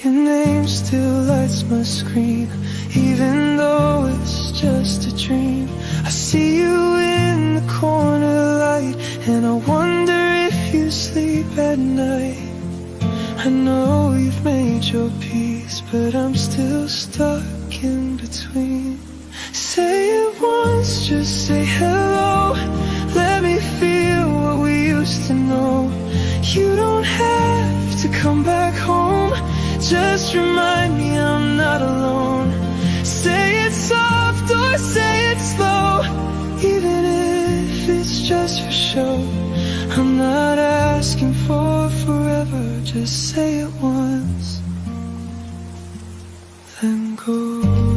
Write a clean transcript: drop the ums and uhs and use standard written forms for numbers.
Your name still lights my screen, even though it's just a dream. I see you in the corner light, and I wonder if you sleep at night. I know you've made your peace, but I'm still stuck in between. Say it once, just say hello. Let me feel what we used to know. You don't have to come back home, just remind me I'm not alone. Say it soft or say it slow, even if it's just for show. I'm not asking for forever, just say it once, then go.